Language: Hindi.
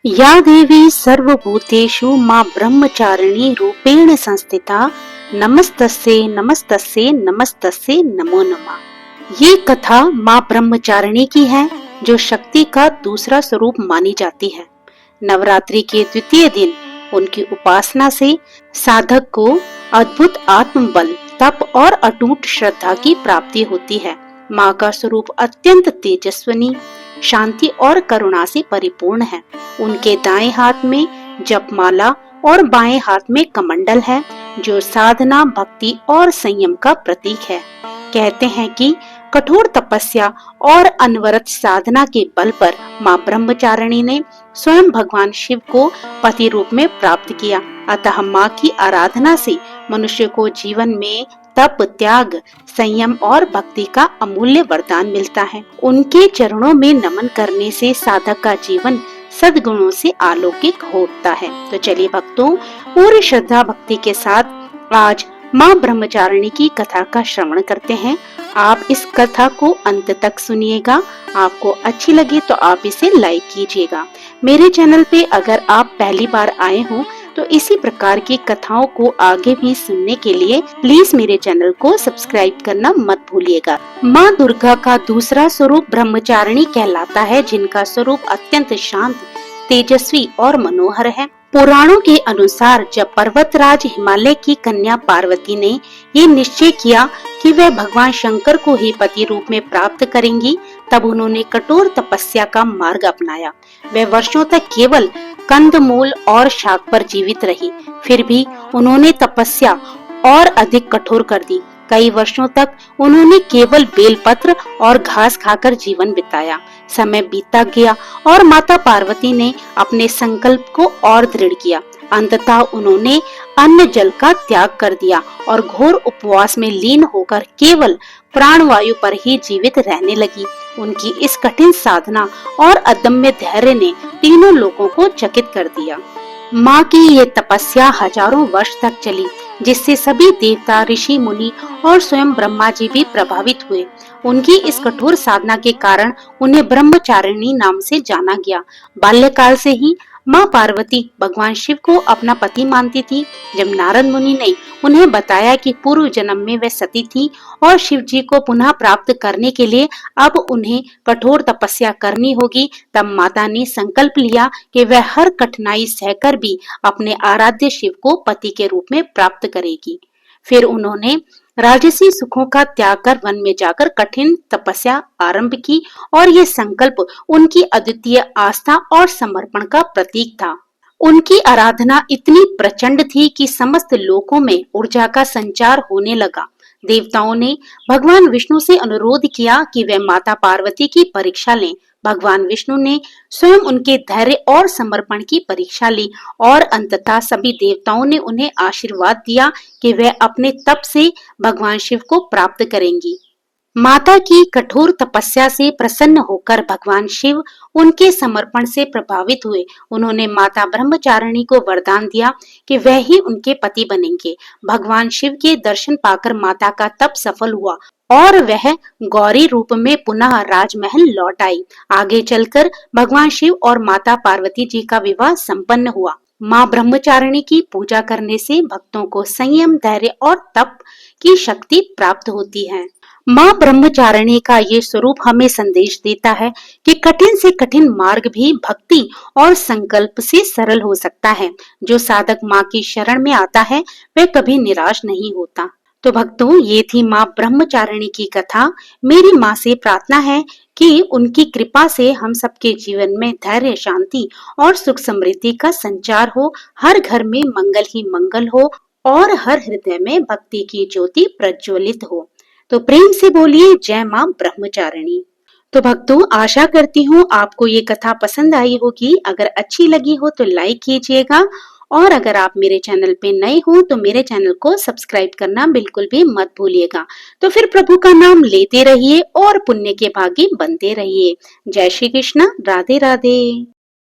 या देवी सर्वभूतेषु मां ब्रह्मचारिणी रूपेण संस्थिता नमस्तस्यै नमस्तस्यै नमस्तस्यै नमो नमः। ये कथा मां ब्रह्मचारिणी की है, जो शक्ति का दूसरा स्वरूप मानी जाती है। नवरात्रि के द्वितीय दिन उनकी उपासना से साधक को अद्भुत आत्मबल, तप और अटूट श्रद्धा की प्राप्ति होती है। माँ का स्वरूप अत्यंत तेजस्विनी, शांति और करुणा से परिपूर्ण है। उनके दाएं हाथ में जपमाला और बाएं हाथ में कमंडल है, जो साधना, भक्ति और संयम का प्रतीक है। कहते हैं कि कठोर तपस्या और अनवरत साधना के बल पर मां ब्रह्मचारिणी ने स्वयं भगवान शिव को पति रूप में प्राप्त किया। अतः मां की आराधना से मनुष्य को जीवन में तप, त्याग, संयम और भक्ति का अमूल्य वरदान मिलता है। उनके चरणों में नमन करने से साधक का जीवन सद्गुणों से अलौकिक होता है। तो चलिए भक्तों, पूरी श्रद्धा भक्ति के साथ आज मां ब्रह्मचारिणी की कथा का श्रवण करते हैं। आप इस कथा को अंत तक सुनिएगा। आपको अच्छी लगी तो आप इसे लाइक कीजिएगा। मेरे चैनल पे अगर आप पहली बार आए हो तो इसी प्रकार की कथाओं को आगे भी सुनने के लिए प्लीज मेरे चैनल को सब्सक्राइब करना मत भूलिएगा। माँ दुर्गा का दूसरा स्वरूप ब्रह्मचारिणी कहलाता है, जिनका स्वरूप अत्यंत शांत, तेजस्वी और मनोहर है। पुराणों के अनुसार जब पर्वतराज हिमालय की कन्या पार्वती ने ये निश्चय किया कि वह भगवान शंकर को ही पति रूप में प्राप्त करेंगी, तब उन्होंने कठोर तपस्या का मार्ग अपनाया। वह वर्षों तक केवल कंदमूल और शाक पर जीवित रही। फिर भी उन्होंने तपस्या और अधिक कठोर कर दी। कई वर्षों तक उन्होंने केवल बेलपत्र और घास खाकर जीवन बिताया। समय बीतता गया और माता पार्वती ने अपने संकल्प को और दृढ़ किया। अंततः उन्होंने अन्न जल का त्याग कर दिया और घोर उपवास में लीन होकर केवल प्राणवायु पर ही जीवित रहने लगी। उनकी इस कठिन साधना और अदम्य धैर्य ने तीनों लोगों को चकित कर दिया। माँ की ये तपस्या हजारों वर्ष तक चली, जिससे सभी देवता, ऋषि, मुनि और स्वयं ब्रह्मा जी भी प्रभावित हुए। उनकी इस कठोर साधना के कारण उन्हें ब्रह्मचारिणी नाम से जाना गया। बाल्यकाल से ही माँ पार्वती भगवान शिव को अपना पति मानती थी। जब नारद मुनि ने उन्हें बताया कि पूर्व जन्म में वे सती थी और शिव जी को पुनः प्राप्त करने के लिए अब उन्हें कठोर तपस्या करनी होगी, तब माता ने संकल्प लिया कि वह हर कठिनाई सहकर भी अपने आराध्य शिव को पति के रूप में प्राप्त करेगी। फिर उन्होंने राजसी सुखों का त्याग कर वन में जाकर कठिन तपस्या आरंभ की और ये संकल्प उनकी अद्वितीय आस्था और समर्पण का प्रतीक था। उनकी आराधना इतनी प्रचंड थी कि समस्त लोकों में ऊर्जा का संचार होने लगा। देवताओं ने भगवान विष्णु से अनुरोध किया कि वे माता पार्वती की परीक्षा लें। भगवान विष्णु ने स्वयं उनके धैर्य और समर्पण की परीक्षा ली और अंततः सभी देवताओं ने उन्हें आशीर्वाद दिया कि वे अपने तप से भगवान शिव को प्राप्त करेंगी। माता की कठोर तपस्या से प्रसन्न होकर भगवान शिव उनके समर्पण से प्रभावित हुए। उन्होंने माता ब्रह्मचारिणी को वरदान दिया कि वह ही उनके पति बनेंगे। भगवान शिव के दर्शन पाकर माता का तप सफल हुआ और वह गौरी रूप में पुनः राजमहल लौट आई। आगे चलकर भगवान शिव और माता पार्वती जी का विवाह संपन्न हुआ। माँ ब्रह्मचारिणी की पूजा करने से भक्तों को संयम, धैर्य और तप की शक्ति प्राप्त होती है। माँ ब्रह्मचारिणी का ये स्वरूप हमें संदेश देता है कि कठिन से कठिन मार्ग भी भक्ति और संकल्प से सरल हो सकता है। जो साधक माँ की शरण में आता है वह कभी निराश नहीं होता। तो भक्तों, ये थी माँ ब्रह्मचारिणी की कथा। मेरी माँ से प्रार्थना है कि उनकी कृपा से हम सबके जीवन में धैर्य, शांति और सुख समृद्धि का संचार हो, हर घर में मंगल ही मंगल हो और हर हृदय में भक्ति की ज्योति प्रज्वलित हो। तो प्रेम से बोलिए जय मां ब्रह्मचारिणी। तो भक्तों, आशा करती हूँ आपको ये कथा पसंद आई होगी। अगर अच्छी लगी हो तो लाइक कीजिएगा और अगर आप मेरे चैनल पे नए हो तो मेरे चैनल को सब्सक्राइब करना बिल्कुल भी मत भूलिएगा। तो फिर प्रभु का नाम लेते रहिए और पुण्य के भागी बनते रहिए। जय श्री कृष्ण, राधे राधे।